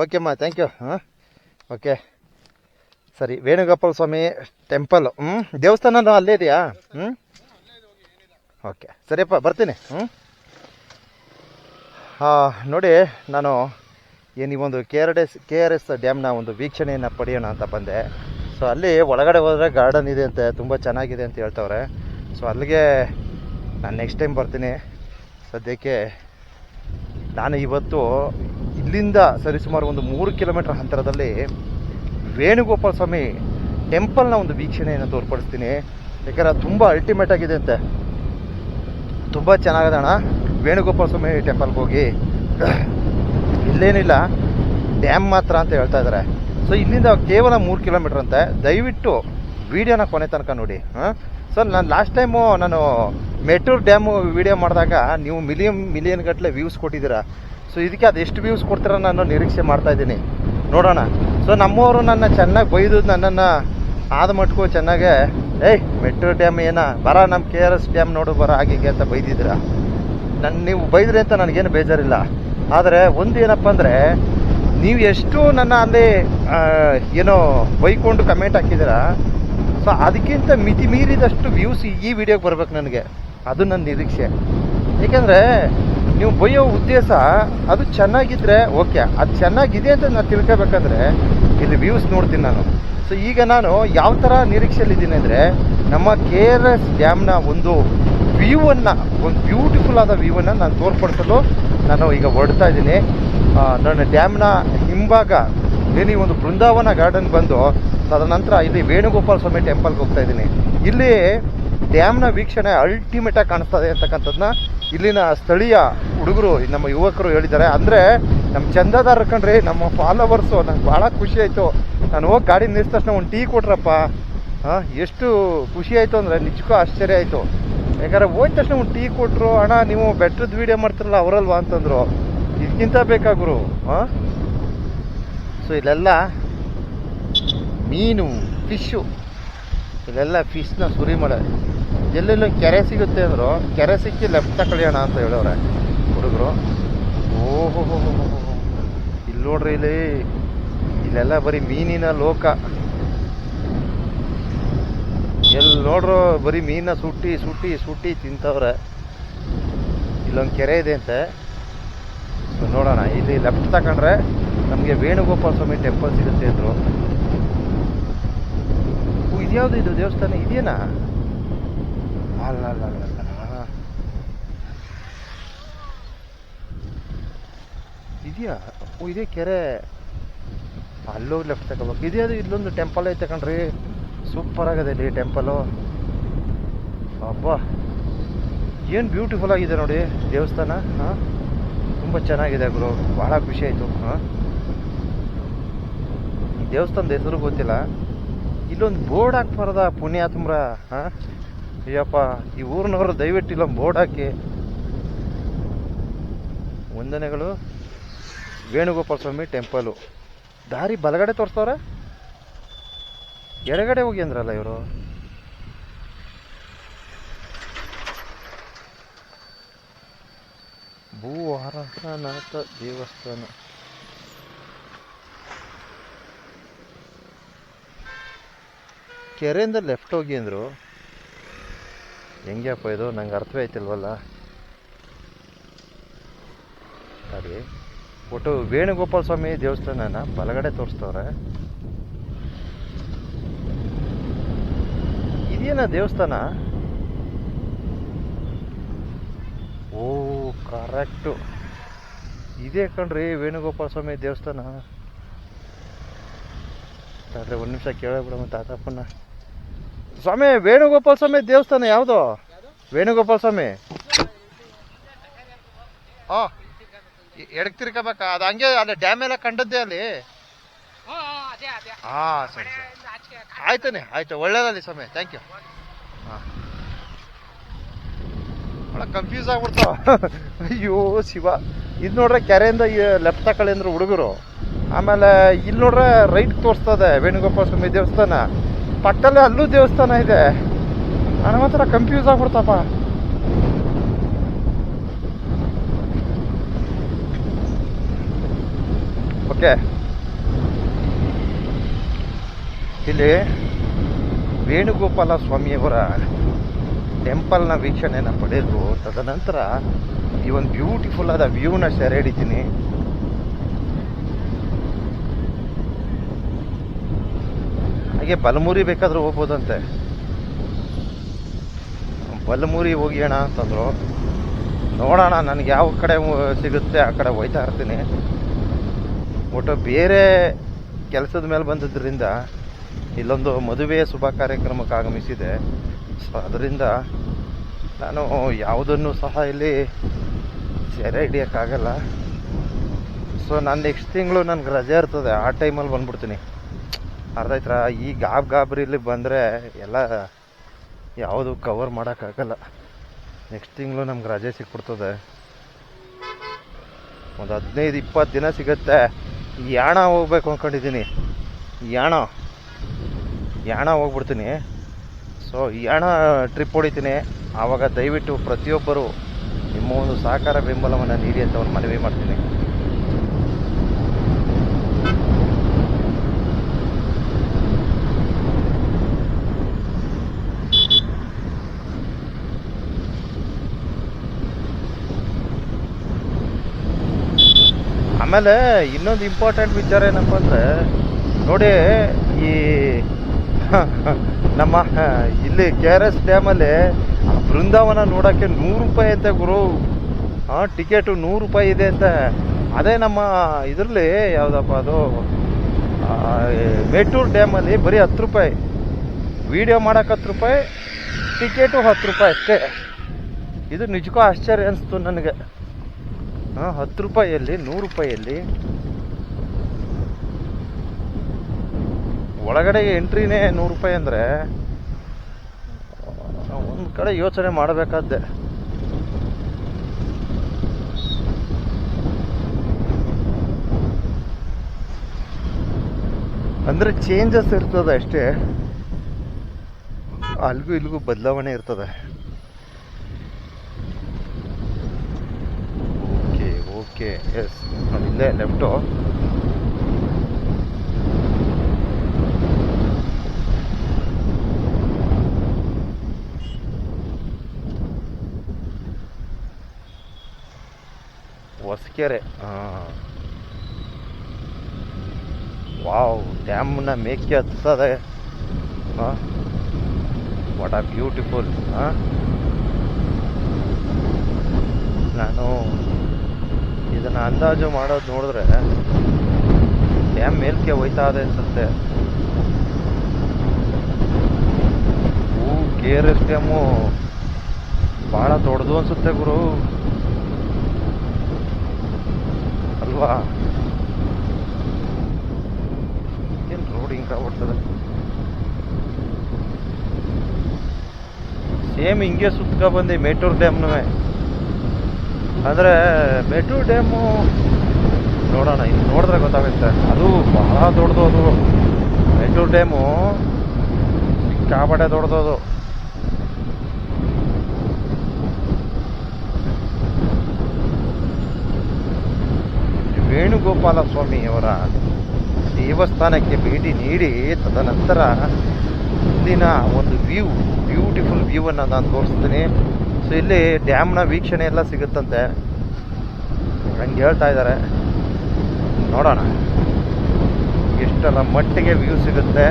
ಓಕೆಮ್ಮ, thank you. ಹಾಂ, okay ಸರಿ. ವೇಣುಗೋಪಾಲ ಸ್ವಾಮಿ temple, ದೇವಸ್ಥಾನ ಅಲ್ಲೇ ಇದೆಯಾ? ಓಕೆ ಸರಿಯಪ್ಪ, ಬರ್ತೀನಿ. ನೋಡಿ, ನಾನು ಈ ಒಂದು KRS ಡ್ಯಾಮ್ನ ಒಂದು ವೀಕ್ಷಣೆಯನ್ನು ಪಡೆಯೋಣ ಅಂತ ಬಂದೆ. ಸೊ ಅಲ್ಲಿ ಒಳಗಡೆ ಹೋದರೆ ಗಾರ್ಡನ್ ಇದೆ ಅಂತೆ, ತುಂಬ ಚೆನ್ನಾಗಿದೆ ಅಂತ ಹೇಳ್ತವ್ರೆ. ಸೊ ಅಲ್ಲಿಗೆ ನಾನು ನೆಕ್ಸ್ಟ್ ಟೈಮ್ ಬರ್ತೀನಿ. ಸದ್ಯಕ್ಕೆ ನಾನು ಇವತ್ತು ಇಲ್ಲಿಂದ ಸರಿಸುಮಾರು ಒಂದು 3 ಕಿಲೋಮೀಟರ್ ಅಂತರದಲ್ಲಿ ವೇಣುಗೋಪಾಲ ಸ್ವಾಮಿ ಟೆಂಪಲ್ನ ಒಂದು ವೀಕ್ಷಣೆಯನ್ನು ತೋರ್ಪಡಿಸ್ತೀನಿ. ಯಾಕಂದರೆ ತುಂಬ ಅಲ್ಟಿಮೇಟ್ ಆಗಿದೆ ಅಂತೆ, ತುಂಬ ಚೆನ್ನಾಗಿದೆ ಅಣ್ಣ. ವೇಣುಗೋಪಾಲ ಸ್ವಾಮಿ ಟೆಂಪಲ್ಗೆ ಹೋಗಿ ಇಲ್ಲೇನಿಲ್ಲ, ಡ್ಯಾಮ್ ಮಾತ್ರ ಅಂತ ಹೇಳ್ತಾ ಇದ್ದಾರೆ. ಸೊ ಇಲ್ಲಿಂದ ಕೇವಲ 3 ಕಿಲೋಮೀಟರ್ ಅಂತೆ. ದಯವಿಟ್ಟು ವೀಡಿಯೋನ ಕೊನೆ ತನಕ ನೋಡಿ. ಸೊ ನಾನು ಲಾಸ್ಟ್ ಟೈಮು ನಾನು ಮೆಟ್ಟೂರು ಡ್ಯಾಮು ವೀಡಿಯೋ ಮಾಡಿದಾಗ ನೀವು ಮಿಲಿಯನ್ ಗಟ್ಟಲೆ ವ್ಯೂಸ್ ಕೊಟ್ಟಿದ್ದೀರಾ. ಸೊ ಇದಕ್ಕೆ ಅದು ಎಷ್ಟು ವ್ಯೂಸ್ ಕೊಡ್ತೀರ ನಾನು ನಿರೀಕ್ಷೆ ಮಾಡ್ತಾಯಿದ್ದೀನಿ, ನೋಡೋಣ. ಸೊ ನಮ್ಮವರು ನನ್ನ ಚೆನ್ನಾಗಿ ಬೈದು ನನ್ನನ್ನು ಆದ ಮಟ್ಕು ಚೆನ್ನಾಗೆ ಮೆಟ್ಟೂರು ಡ್ಯಾಮ್ ಬರ ನಮ್ಮ KRS ಡ್ಯಾಮ್ ನೋಡು ಬರ ಹಾಗೆ ಅಂತ ಬೈದಿದ್ದೀರಾ. ನೀವು ಬೈದ್ರಿ ಅಂತ ನನಗೇನು ಬೇಜಾರಿಲ್ಲ. ಆದರೆ ಒಂದು ಏನಪ್ಪ ಅಂದರೆ, ನೀವು ಎಷ್ಟು ನನ್ನ ಅಲ್ಲಿ ಬೈಕೊಂಡು ಕಮೆಂಟ್ ಹಾಕಿದ್ದೀರಾ. ಸೊ ಅದಕ್ಕಿಂತ ಮಿತಿ ಮೀರಿದಷ್ಟು ವ್ಯೂಸ್ ಈ ವಿಡಿಯೋಗೆ ಬರ್ಬೇಕು ನನಗೆ, ಅದು ನನ್ನ ನಿರೀಕ್ಷೆ. ಏಕೆಂದರೆ ನೀವು ಬೈಯೋ ಉದ್ದೇಶ ಅದು ಚೆನ್ನಾಗಿದ್ದರೆ ಓಕೆ, ಅದು ಚೆನ್ನಾಗಿದೆ ಅಂತ ನಾನು ತಿಳ್ಕೊಬೇಕಂದ್ರೆ ಇಲ್ಲಿ ವ್ಯೂಸ್ ನೋಡ್ತೀನಿ ನಾನು. ಸೊ ಈಗ ನಾನು ಯಾವ ಥರ ನಿರೀಕ್ಷೆಯಲ್ಲಿದ್ದೀನಿ ಅಂದರೆ, ನಮ್ಮ KRS ಡ್ಯಾಮ್ನ ಒಂದು ವ್ಯೂವನ್ನು, ಒಂದು ಬ್ಯೂಟಿಫುಲ್ ಆದ ವ್ಯೂವನ್ನು ನಾನು ತೋರ್ಪಡಿಸಲು ನಾನು ಈಗ ಹೊರಡ್ತಾ ಇದ್ದೀನಿ. ನನ್ನ ಡ್ಯಾಮ್ನ ಹಿಂಭಾಗ ಈ ಒಂದು ಬೃಂದಾವನ ಗಾರ್ಡನ್ ಬಂದು ತದನಂತರ ಇಲ್ಲಿ ವೇಣುಗೋಪಾಲ ಸ್ವಾಮಿ ಟೆಂಪಲ್ಗೆ ಹೋಗ್ತಾ ಇದ್ದೀನಿ. ಇಲ್ಲಿ ಡ್ಯಾಮ್ನ ವೀಕ್ಷಣೆ ಅಲ್ಟಿಮೇಟಾಗಿ ಕಾಣಿಸ್ತದೆ ಅಂತಕ್ಕಂಥದ್ದನ್ನ ಇಲ್ಲಿನ ಸ್ಥಳೀಯ ಹುಡುಗರು, ನಮ್ಮ ಯುವಕರು ಹೇಳಿದ್ದಾರೆ. ಅಂದರೆ ನಮ್ಮ ಚಂದಾದಾರ ಕಂಡ್ರಿ, ನಮ್ಮ ಫಾಲೋವರ್ಸು, ನಂಗೆ ಭಾಳ ಖುಷಿ ಆಯಿತು. ನಾನು ಹೋಗಿ ಗಾಡಿ ನಿಲ್ಲಿಸಿದ ತಕ್ಷಣ ಒಂದು ಟೀ ಕೊಟ್ರಪ್ಪ. ಎಷ್ಟು ಖುಷಿ ಆಯಿತು ಅಂದರೆ ನಿಜಕ್ಕೂ ಆಶ್ಚರ್ಯ ಆಯಿತು. ಯಾಕಂದರೆ ಹೋದ ತಕ್ಷಣ ಒಂದು ಟೀ ಕೊಟ್ಟರು. ಅಣ್ಣ ನೀವು ಬೆಟ್ಟದ ವೀಡಿಯೋ ಮಾಡ್ತಿರಲ್ಲ ಅವರಲ್ವಾ ಅಂತಂದರು. ಇದಕ್ಕಿಂತ ಬೇಕಾಗ್ರು. ಸೊ ಇಲ್ಲೆಲ್ಲ ಮೀನು, ಫಿಶ್ಶು, ಇಲ್ಲೆಲ್ಲ ಫಿಶ್ನ ಸುರಿಮಳೆ. ಎಲ್ಲೆಲ್ಲೋ ಕೆರೆ ಸಿಗುತ್ತೆ ಅಂದರು, ಕೆರೆ ಸಿಕ್ಕಿ ಲೆಫ್ಟ್ ತಗೊಳ್ಯೋಣ ಅಂತ ಹೇಳೋರೆ ಹುಡುಗರು. ಓಹೋ, ಇಲ್ಲಿ ನೋಡ್ರಿ, ಇಲ್ಲೆಲ್ಲ ಬರೀ ಮೀನಿನ ಲೋಕ. ಎಲ್ಲಿ ನೋಡ್ರು ಬರೀ ಮೀನ ಸುಟ್ಟಿ ಸುಟ್ಟಿ ಸುಟ್ಟಿ ತಿಂತವ್ರೆ. ಇಲ್ಲೊಂದು ಕೆರೆ ಇದೆ ಅಂತೆ. ಸೊ ನೋಡೋಣ, ಇಲ್ಲಿ ಲೆಫ್ಟ್ ತಗೊಂಡ್ರೆ ನಮಗೆ ವೇಣುಗೋಪಾಲ ಸ್ವಾಮಿ ಟೆಂಪಲ್ ಸಿಗುತ್ತೆ ಅಂದರು. ಇದ್ಯಾವುದು ಇದು ದೇವಸ್ಥಾನ ಇದೆಯೇನಾ? ಅಲ್ಲ, ಇದೆಯಾ? ಇದೇ ಕೆರೆ. ಅಲ್ಲೋಗಿ ಲೆಫ್ಟ್ ತಗೋಬೇಕು. ಇದ್ಯಾವುದು ಇಲ್ಲೊಂದು ಟೆಂಪಲ್ ಐತೆ ಕಣ್ರಿ, ಸೂಪರ್ ಆಗಿದೆ ಇಲ್ಲಿ ಟೆಂಪಲು. ಅಬ್ಬಾ, ಏನು ಬ್ಯೂಟಿಫುಲ್ ಆಗಿದೆ ನೋಡಿ ದೇವಸ್ಥಾನ. ತುಂಬ ಚೆನ್ನಾಗಿದೆ ಗುರು, ಭಾಳ ಖುಷಿ ಆಯಿತು. ಈ ದೇವಸ್ಥಾನದ ಹೆಸರು ಗೊತ್ತಿಲ್ಲ. ಇಲ್ಲೊಂದು ಬೋರ್ಡ್ ಹಾಕ್ಬಾರ್ದ ಪುಣ್ಯಾತ್ಮರ? ಅಯ್ಯಪ್ಪ, ಈ ಊರಿನವರು ದಯವಿಟ್ಟು ಇಲ್ಲೊಂದು ಬೋರ್ಡ್ ಹಾಕಿ. ವಂದನೆಗಳು, ವೇಣುಗೋಪಾಲ ಸ್ವಾಮಿ ಟೆಂಪಲು. ದಾರಿ ಬಲಗಡೆ ತೋರಿಸ್ತವ್ರೆ, ಎಡಗಡೆ ಹೋಗಿ ಅಂದ್ರಲ್ಲ ಇವರು. ಭೂವಾರನಾಥ ದೇವಸ್ಥಾನ. ಕೆರೆಯಿಂದ ಲೆಫ್ಟ್ ಹೋಗಿ ಅಂದರು. ಹೆಂಗ್ಯಪ್ಪ ಇದು, ನಂಗೆ ಅರ್ಥವೇ ಆಯ್ತಿಲ್ವಲ್ಲ. ಸರಿ, ಒಟ್ಟು ವೇಣುಗೋಪಾಲ ಸ್ವಾಮಿ ದೇವಸ್ಥಾನನ ಬಲಗಡೆ ತೋರಿಸ್ತವ್ರೆ. ಇದೇನಾ ದೇವಸ್ಥಾನ? ಓ ಕರೆಕ್ಟು, ಇದೇ ಕಣ್ರಿ ವೇಣುಗೋಪಾಲ ಸ್ವಾಮಿ ದೇವಸ್ಥಾನ. ಆದರೆ ಒಂದು ನಿಮಿಷ ಕೇಳಬಿಡಮ್ಮ ತಾತಪ್ಪನ. ಸ್ವಾಮಿ, ವೇಣುಗೋಪಾಲ ಸ್ವಾಮಿ ದೇವಸ್ಥಾನ ಯಾವುದು? ವೇಣುಗೋಪಾಲ ಸ್ವಾಮಿ ಎಡಕ್ಕೆ ತಿರ್ಕೋಬೇಕಾ? ಅದು ಹಂಗೆ ಅಲ್ಲಿ ಡ್ಯಾಮ್ ಎಲ್ಲ ಕಂಡದ್ದೇ ಅಲ್ಲಿ. ಹಾಂ ಸರಿ ಸರಿ, ಆಯ್ತಾನೆ, ಆಯ್ತು, ಒಳ್ಳೇದಲ್ಲಿ ಸ್ವಾಮಿ, ಥ್ಯಾಂಕ್ ಯು. ಹಾಂ, ಭಾಳ ಕನ್ಫ್ಯೂಸ್ ಆಗ್ಬಿಡ್ತಾವ. ಅಯ್ಯೋ ಶಿವ, ಇದು ನೋಡ್ರೆ ಕೆರೆಯಿಂದ ಲೆಫ್ಟ್ ತಗೊಳ್ಳಿ ಅಂದ್ರು ಹುಡುಗರು. ಆಮೇಲೆ ಇಲ್ಲಿ ನೋಡ್ರೆ ರೈಟ್ ತೋರಿಸ್ತದೆ ವೇಣುಗೋಪಾಲ ಸ್ವಾಮಿ ದೇವಸ್ಥಾನ. ಪಕ್ಕದಲ್ಲೇ ಅಲ್ಲೂ ದೇವಸ್ಥಾನ ಇದೆ. ನನಗೆ ಮಾತ್ರ ಕನ್ಫ್ಯೂಸ್ ಆಗ್ಬಿಡ್ತಪ್ಪ. ಓಕೆ. ಇಲ್ಲಿ ವೇಣುಗೋಪಾಲ ಸ್ವಾಮಿಯವರ ಟೆಂಪಲ್ನ ವೀಕ್ಷಣೆನ ಪಡೆದು ತದನಂತರ ಈ ಒಂದು ಬ್ಯೂಟಿಫುಲ್ ಆದ ವ್ಯೂನ ಸೆರೆ ಹಿಡಿತೀನಿ. ಹಾಗೆ ಬಲಮುರಿ ಬೇಕಾದ್ರೂ ಹೋಗ್ಬೋದಂತೆ. ಬಲಮುರಿ ಹೋಗ್ಯೋಣ ಅಂತಂದ್ರು. ನೋಡೋಣ, ನನಗೆ ಯಾವ ಕಡೆ ಸಿಗುತ್ತೆ ಆ ಕಡೆ ಹೋಯ್ತಾ ಇರ್ತೀನಿ. ಒಟ್ಟು ಬೇರೆ ಕೆಲಸದ ಮೇಲೆ ಬಂದಿದ್ದರಿಂದ ಇಲ್ಲೊಂದು ಮದುವೆಯ ಶುಭ ಕಾರ್ಯಕ್ರಮಕ್ಕೆ ಆಗಮಿಸಿದೆ. ಸೊ ಅದರಿಂದ ನಾನು ಯಾವುದನ್ನು ಸಹ ಇಲ್ಲಿ ಸೆರೆ ಹಿಡಿಯೋಕ್ಕಾಗಲ್ಲ. ಸೊ ನಾನು ನೆಕ್ಸ್ಟ್ ತಿಂಗಳು ನನಗೆ ರಜೆ ಇರ್ತದೆ, ಆ ಟೈಮಲ್ಲಿ ಬಂದ್ಬಿಡ್ತೀನಿ. ಅರ್ಥ ಆಯ್ತಾ? ಈ ಗಾಬರಿಲಿ ಬಂದರೆ ಎಲ್ಲ ಯಾವುದು ಕವರ್ ಮಾಡೋಕ್ಕಾಗಲ್ಲ. ನೆಕ್ಸ್ಟ್ ತಿಂಗಳು ನಮ್ಗೆ ರಜೆ ಸಿಕ್ಬಿಡ್ತದೆ, ಒಂದು 15-20 ದಿನ ಸಿಗುತ್ತೆ. ಯಾಣ ಹೋಗ್ಬೇಕು ಅಂದ್ಕೊಂಡಿದ್ದೀನಿ. ಯಾಣ ಹೋಗ್ಬಿಡ್ತೀನಿ. ಸೊ ಯಾಣ ಟ್ರಿಪ್ ಹೊಡಿತೀನಿ. ಆವಾಗ ದಯವಿಟ್ಟು ಪ್ರತಿಯೊಬ್ಬರು ನಿಮ್ಮ ಒಂದು ಸಹಕಾರ ಬೆಂಬಲವನ್ನು ನೀಡಿ ಅಂತ ಒಂದು ಮನವಿ ಮಾಡ್ತೀನಿ. ಆಮೇಲೆ ಇನ್ನೊಂದು ಇಂಪಾರ್ಟೆಂಟ್ ವಿಚಾರ ಏನಪ್ಪ ಅಂದರೆ, ನೋಡಿ, ಈ ನಮ್ಮ ಇಲ್ಲಿ KRS ಡ್ಯಾಮಲ್ಲಿ ಬೃಂದಾವನ ನೋಡೋಕ್ಕೆ 100 ರೂಪಾಯಿ ಅಂತೆ ಗುರು. ಟಿಕೆಟು 100 ರೂಪಾಯಿ ಇದೆ ಅಂತ. ಅದೇ ನಮ್ಮ ಇದರಲ್ಲಿ ಯಾವುದಪ್ಪ ಅದು, ಮೇಟೂರು ಡ್ಯಾಮಲ್ಲಿ ಬರೀ 10 ರೂಪಾಯಿ. ವಿಡಿಯೋ ಮಾಡೋಕೆ 10 ರೂಪಾಯಿ, ಟಿಕೆಟು 10 ರೂಪಾಯಿ ಅಷ್ಟೇ. ಇದು ನಿಜಕ್ಕೂ ಆಶ್ಚರ್ಯ ಅನಿಸ್ತು ನನಗೆ. 10 ರೂಪಾಯಿಯಲ್ಲಿ 100 ರೂಪಾಯಿಯಲ್ಲಿ ಒಳಗಡೆಗೆ ಎಂಟ್ರಿನೇ 100 ರೂಪಾಯಿ ಅಂದರೆ ಒಂದು ಕಡೆ ಯೋಚನೆ ಮಾಡಬೇಕಾದ್ದೆ. ಅಂದರೆ ಚೇಂಜಸ್ ಇರ್ತದೆ ಅಷ್ಟೇ, ಅಲ್ಲಿಗೂ ಇಲ್ಲಿಗೂ ಬದಲಾವಣೆ ಇರ್ತದೆ. ಓಕೆ ಎಸ್, ಇಲ್ಲೇ ಲೆಫ್ಟು. ಹೊಸಕೆರೆ. ವಾವ್, ಡ್ಯಾಮ್ನ ಮೇಕೆ ಹತ್ತದೆ. What are beautiful. ನಾನು ಇದನ್ನು ಅಂದಾಜು ಮಾಡೋದು ನೋಡಿದ್ರೆ ಡ್ಯಾಮ್ ಮೇಲ್ಕೆ ಹೋಯ್ತಾ ಇದೆ ಅನ್ಸುತ್ತೆ. KRS ಡ್ಯಾಮು ಭಾಳ ದೊಡ್ಡದು ಅನ್ಸುತ್ತೆ ಗುರು, ಅಲ್ವಾ? ಏನು ರೋಡ್ ಹಿಂಗೆ ಆಗ್ಬಿಡ್ತದೆ. ಸೇಮ್ ಹಿಂಗೆ ಸುತ್ಕೊ ಬಂದು ಮೇಟೂರು ಡ್ಯಾಮ್ನೂ. ಅಂದರೆ ಮೇಟೂರು ಡ್ಯಾಮು ನೋಡೋಣ, ಇಲ್ಲಿ ನೋಡಿದ್ರೆ ಗೊತ್ತಾಗುತ್ತೆ. ಅದು ಬಹಳ ದೊಡ್ಡದು. ಅದು ಮೇಟೂರು ಡ್ಯಾಮು ಸಿಕ್ಕಾಪಟ್ಟೆ ದೊಡ್ಡದು. ವೇಣುಗೋಪಾಲ ಸ್ವಾಮಿಯವರ ದೇವಸ್ಥಾನಕ್ಕೆ ಭೇಟಿ ನೀಡಿ ತದನಂತರ ಇಲ್ಲಿನ ಒಂದು ಬ್ಯೂಟಿಫುಲ್ ವ್ಯೂವನ್ನು ನಾನು ತೋರಿಸ್ತೀನಿ. ಸೊ ಇಲ್ಲಿ ಡ್ಯಾಮ್ನ ವೀಕ್ಷಣೆ ಎಲ್ಲ ಸಿಗುತ್ತಂತೆ, ಹಂಗೆ ಹೇಳ್ತಾ ಇದ್ದಾರೆ. ನೋಡೋಣ ಎಷ್ಟೆಲ್ಲ ಮಟ್ಟಿಗೆ ವ್ಯೂ ಸಿಗುತ್ತೆ,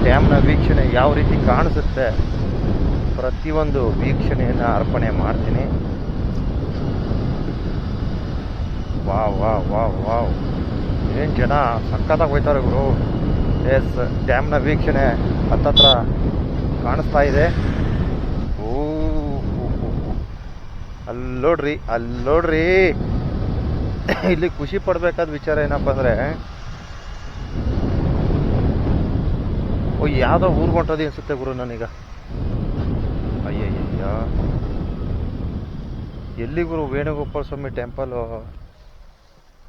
ಡ್ಯಾಮ್ನ ವೀಕ್ಷಣೆ ಯಾವ ರೀತಿ ಕಾಣಿಸುತ್ತೆ, ಪ್ರತಿಯೊಂದು ವೀಕ್ಷಣೆಯನ್ನು ಅರ್ಪಣೆ ಮಾಡ್ತೀನಿ. ವಾವ್ ವಾವ್ ವಾವ್ ವಾವ್, ಏನು ಜನ ಸಖತ್ತಾಗಿ ಹೋಯ್ತಾರೆ ಗುರು. ಎಸ್, ಡ್ಯಾಮ್ನ ವೀಕ್ಷಣೆ ಹತ್ತತ್ರ ಕಾಣಿಸ್ತಾ ಇದೆ. ಅಲ್ಲೋಡ್ರಿ ಇಲ್ಲಿ ಖುಷಿ ಪಡಬೇಕಾದ ವಿಚಾರ ಏನಪ್ಪ ಅಂದರೆ, ಯಾವುದೋ ಊರ್ಗೊಂಟೋದಿ ಅನ್ಸುತ್ತೆ ಗುರು ನನಗ. ಅಯ್ಯಯ್ಯ, ಎಲ್ಲಿ ಗುರು? ವೇಣುಗೋಪಾಲ ಸ್ವಾಮಿ ಟೆಂಪಲು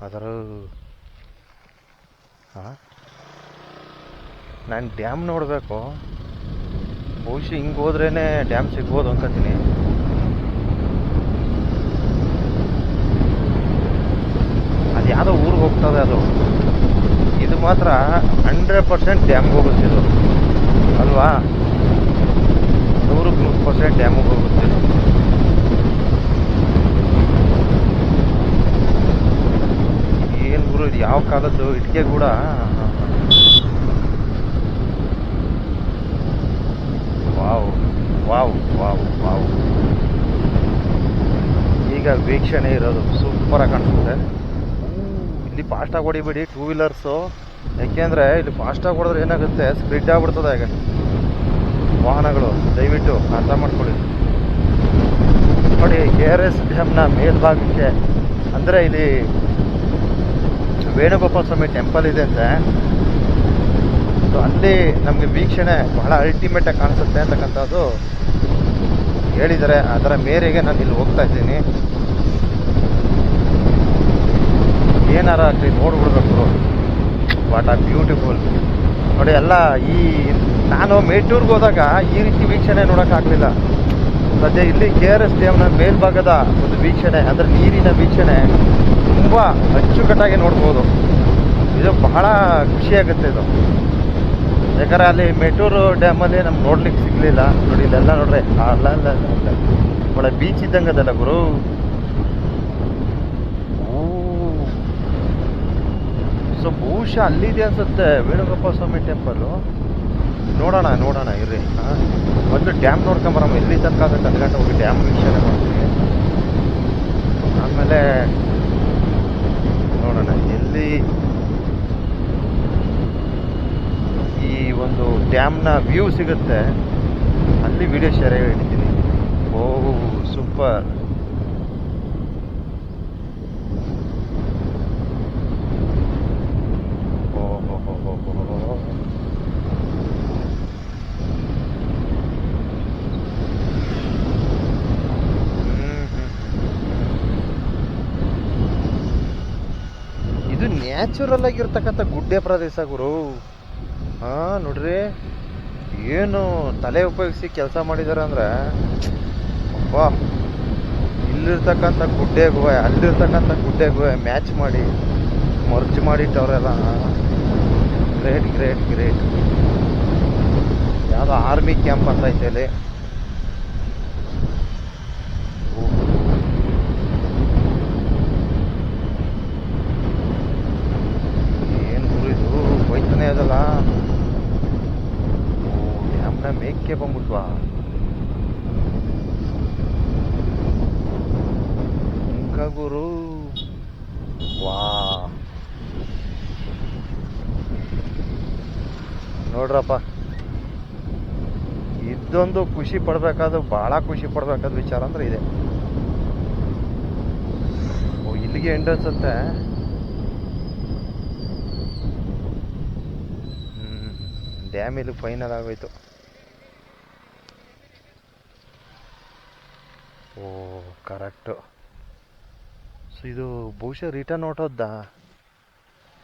ಅದರ. ನಾನು ಡ್ಯಾಮ್ ನೋಡಬೇಕು. ಬಹುಶಃ ಹಿಂಗೆ ಹೋದ್ರೇ ಡ್ಯಾಮ್ ಸಿಗ್ಬೋದು ಅನ್ಕೋತೀನಿ. ಅದು ಯಾವುದೋ ಊರಿಗೆ ಹೋಗ್ತದೆ ಅದು. ಇದು ಮಾತ್ರ 100% ಡ್ಯಾಮ್ಗೆ ಹೋಗುತ್ತೆ ಇದು ಅಲ್ವಾ, 100% ಡ್ಯಾಮಿಗೆ ಹೋಗುತ್ತೆ. ಏನು ಗುರು ಇದು ಯಾವ ಕಾಲದ್ದು ಇಟ್ಟಿಗೆ ಕೂಡ. Wow wow wow wow. ಈಗ ವೀಕ್ಷಣೆ ಇರೋದು ಸೂಪರಾಗಿ ಕಾಣಿಸುತ್ತೆ. ಇಲ್ಲಿ ಫಾಸ್ಟಾಗಿ ಹೊಡಿಬೇಡಿ ಟೂ ವೀಲರ್ಸು, ಯಾಕೆಂದರೆ ಇಲ್ಲಿ ಫಾಸ್ಟಾಗಿ ಹೊಡೆದ್ರೆ ಏನಾಗುತ್ತೆ, ಸ್ಪ್ರಿಡ್ ಆಗ್ಬಿಡ್ತದೆ ಈಗ ವಾಹನಗಳು. ದಯವಿಟ್ಟು ಅರ್ಥ ಮಾಡ್ಕೊಳ್ಳಿ. ನೋಡಿ KRS ಡ್ಯಾಮ್ನ ಮೇಲ್ಭಾಗಕ್ಕೆ, ಅಂದರೆ ಇಲ್ಲಿ ವೇಣುಗೋಪಾಲ ಸ್ವಾಮಿ ಟೆಂಪಲ್ ಇದೆ ಅಂತೆ. ಸೊ ಅಲ್ಲಿ ನಮಗೆ ವೀಕ್ಷಣೆ ಬಹಳ ಅಲ್ಟಿಮೇಟಾಗಿ ಕಾಣಿಸುತ್ತೆ ಅಂತಕ್ಕಂಥದ್ದು ಹೇಳಿದ್ದಾರೆ. ಅದರ ಮೇರೆಗೆ ನಾನು ಇಲ್ಲಿ ಹೋಗ್ತಾ ಇದ್ದೀನಿ. ಏನಾರ ಆಗಲಿ ನೋಡ್ಬಿಡ್ಬೇಕು. ವಾಟ್ ಆರ್ ಬ್ಯೂಟಿಫುಲ್ ನೋಡಿ. ಎಲ್ಲ ಈ ನಾನು ಮೇಟೂರ್ಗೆ ಹೋದಾಗ ಈ ರೀತಿ ವೀಕ್ಷಣೆ ನೋಡೋಕ್ಕಾಗಲಿಲ್ಲ. ಸದ್ಯ ಇಲ್ಲಿ KRS ಡ್ಯಾಮ್ನ ಮೇಲ್ಭಾಗದ ಒಂದು ವೀಕ್ಷಣೆ, ಅಂದರೆ ನೀರಿನ ವೀಕ್ಷಣೆ ತುಂಬ ಅಚ್ಚುಕಟ್ಟಾಗಿ ನೋಡ್ಬೋದು. ಇದು ಬಹಳ ಖುಷಿಯಾಗುತ್ತೆ ಇದು. ಯಾಕಂದರೆ ಅಲ್ಲಿ ಮೇಟೂರು ಡ್ಯಾಮಲ್ಲಿ ನಮ್ಗೆ ನೋಡ್ಲಿಕ್ಕೆ ಸಿಗಲಿಲ್ಲ. ನೋಡಿ ಇಲ್ಲೆಲ್ಲ ನೋಡ್ರಿ, ಅಲ್ಲ ಅಲ್ಲ ಅಲ್ಲ ಒಳ್ಳೆ ಬೀಚ್ ಇದ್ದಂಗೆ ಅದಲ್ಲ ಗುರು. ಸೊ ಬಹುಶಃ ಅಲ್ಲಿದೆ ಅನ್ಸುತ್ತೆ ವೇಣುಗೋಪಾಲ ಸ್ವಾಮಿ ಟೆಂಪಲ್ಲು. ನೋಡೋಣ ನೋಡೋಣ ಇರ್ರಿ. ಮೊದಲು ಡ್ಯಾಮ್ ನೋಡ್ಕೊಂಬರಮ್ಮ. ಎಲ್ಲಿ ತನಕ ಆಗುತ್ತೆ ಅಲ್ಲಿ ಗಂಟೆ ಹೋಗಿ ಡ್ಯಾಮ್ ವೀಕ್ಷಣೆ ಮಾಡ್ತೀವಿ. ಆಮೇಲೆ ನೋಡೋಣ ಎಲ್ಲಿ ಈ ಒಂದು ಡ್ಯಾಮ್ನ ವ್ಯೂ ಸಿಗುತ್ತೆ ಅಲ್ಲಿ ವಿಡಿಯೋ ಶೇರ್ ಹಿಡಿತೀನಿ. ಓಹ್ ಸೂಪರ್. ಇದು ನ್ಯಾಚುರಲ್ ಆಗಿರ್ತಕ್ಕಂಥ ಗುಡ್ಡೆ ಪ್ರದೇಶ ಗುರು. ನೋಡ್ರಿ ಏನು ತಲೆ ಉಪಯೋಗಿಸಿ ಕೆಲಸ ಮಾಡಿದ್ದಾರೆ ಅಂದರೆ, ಅಬ್ಬಾ ಇಲ್ಲಿರ್ತಕ್ಕಂಥ ಗುಡ್ಡೆಗೂ ಅಲ್ಲಿರ್ತಕ್ಕಂಥ ಗುಡ್ಡೆಗೂ ಮ್ಯಾಚ್ ಮಾಡಿ ಮರ್ಜ್ ಮಾಡಿಟ್ಟವರೆಲ್ಲ. Great great great. ಯಾವುದೋ ಆರ್ಮಿ ಕ್ಯಾಂಪ್ ಅಂತ ಐತೆ ಇಲ್ಲಿ. ಏನು ಗುರು ಇದು ಹೋಯ್ತಾನೆ ಅದಲ್ಲ. ಡ್ಯಾಮ್ನ ಮೇಕ್ಕೆ ಬಂದ್ಬಿಟ್ವಾ ಗುರು. ವಾ ನೋಡ್ರಪ್ಪ, ಇದೊಂದು ಖುಷಿ ಪಡ್ಬೇಕಾದ, ಬಹಳ ಖುಷಿ ಪಡ್ಬೇಕಾದ ವಿಚಾರ ಅಂದ್ರೆ ಇದೆ. ಓ ಇಲ್ಲಿಗೆ ಎಂಡ್ ಅನ್ಸುತ್ತೆ. ಡ್ಯಾಮ್ ಇಲ್ಲಿ ಫೈನಲ್ ಆಗೋಯ್ತು. ಓ ಕರೆಕ್ಟು. ಸೊ ಇದು ಬಹುಶಃ ರಿಟರ್ನ್ ಹೊರಟೋದ್ದ.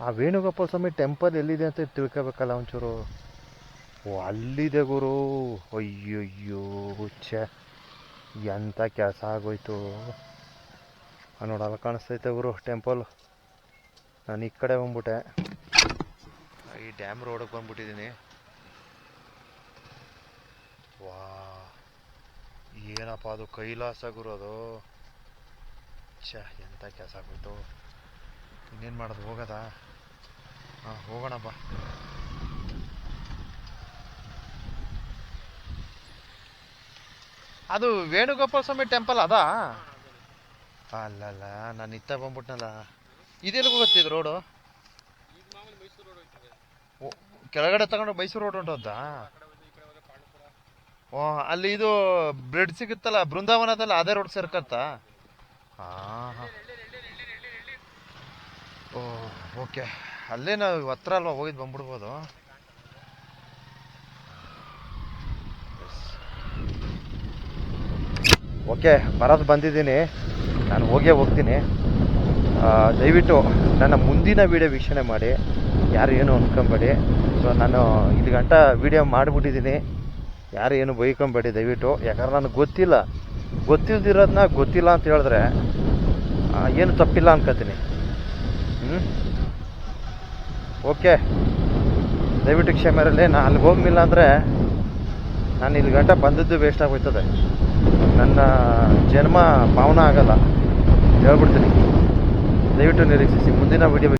ಆ ವೇಣುಗೋಪಾಲ ಸ್ವಾಮಿ ಟೆಂಪಲ್ ಎಲ್ಲಿದೆ ಅಂತ ತಿಳ್ಕೊಬೇಕಲ್ಲ ಒಂಚೂರು. ಓ ಅಲ್ಲಿದೆ ಗುರು. ಅಯ್ಯಯ್ಯೋ ಛೆ, ಎಂಥ ಕೆಲಸ ಆಗೋಯ್ತು. ನೋಡಲ್ಲ ಕಾಣಿಸ್ತೈತೆ ಗುರು ಟೆಂಪಲ್. ನಾನು ಈ ಕಡೆ ಬಂದ್ಬಿಟ್ಟೆ, ಈ ಡ್ಯಾಮ್ ರೋಡಿಗೆ ಬಂದ್ಬಿಟ್ಟಿದ್ದೀನಿ. ವಾ ಏನಪ್ಪ ಅದು ಕೈಲಾಸ ಗುರು ಅದು. ಛೆ ಎಂಥ ಕೆಲಸ ಆಗೋಯ್ತು. ಇನ್ನೇನು ಮಾಡೋದು, ಹೋಗೋದಾ? ಹೋಗೋಣ ಬಾ. ಅದು ವೇಣುಗೋಪಾಲ ಸ್ವಾಮಿ ಟೆಂಪಲ್ ಅದಾ? ಅಲ್ಲಲ್ಲ, ನಾನು ಇತ್ತ ಬಂದ್ಬಿಟ್ನಲ್ಲ. ಇದೆಲ್ಲಿಗೆ ಹೋಗುತ್ತಿದ್ದು ರೋಡು? ಕೆಳಗಡೆ ತಗೊಂಡು ಮೈಸೂರು ರೋಡ್ ಹೊಂಟೋದ್ದ? ಓ ಅಲ್ಲಿ ಇದು ಬ್ರೆಡ್ ಸಿಗುತ್ತಲ್ಲ ಬೃಂದಾವನದಲ್ಲ, ಅದೇ ರೋಡ್ ಸೇರ್ಕತ್ತಾ? ಹಾಂ ಓ ಓಕೆ, ಅಲ್ಲೇ ನಾವು ಹತ್ರ ಅಲ್ವಾ, ಹೋಗಿದ್ದು ಬಂದ್ಬಿಡ್ಬೋದು. ಓಕೆ ಬರೋದು ಬಂದಿದ್ದೀನಿ, ನಾನು ಹೋಗ್ತೀನಿ. ದಯವಿಟ್ಟು ನನ್ನ ಮುಂದಿನ ವೀಡಿಯೋ ವೀಕ್ಷಣೆ ಮಾಡಿ, ಯಾರು ಏನು ಅನ್ಕೊಂಬೇಡಿ. ಸೊ ನಾನು ಇಲ್ಲಿ ಗಂಟ ವೀಡಿಯೋ ಮಾಡಿಬಿಟ್ಟಿದ್ದೀನಿ, ಯಾರು ಏನು ಬೈಕೊಂಬೇಡಿ ದಯವಿಟ್ಟು. ಯಾಕಂದ್ರೆ ನನಗೆ ಗೊತ್ತಿಲ್ದಿರೋದನ್ನ ಗೊತ್ತಿಲ್ಲ ಅಂತ ಹೇಳಿದ್ರೆ ಏನು ತಪ್ಪಿಲ್ಲ ಅನ್ಕೋತೀನಿ. ಓಕೆ, ದಯವಿಟ್ಟು ಕ್ಷಮೆ ಇರಲಿ. ನಾನು ಅಲ್ಲಿಗೆ ಹೋಗ್ಲಿಲ್ಲ ಅಂದರೆ ನಾನು ಇಲ್ಲಿ ಗಂಟ ಬಂದದ್ದು ವೇಸ್ಟ್ ಆಗೋಯ್ತದೆ. ನನ್ನ ಜನ್ಮ ಪಾವನ ಆಗಲ್ಲ, ಹೇಳ್ಬಿಡ್ತೀನಿ. ದಯವಿಟ್ಟು ನಿರೀಕ್ಷಿಸಿ ಮುಂದಿನ ವಿಡಿಯೋ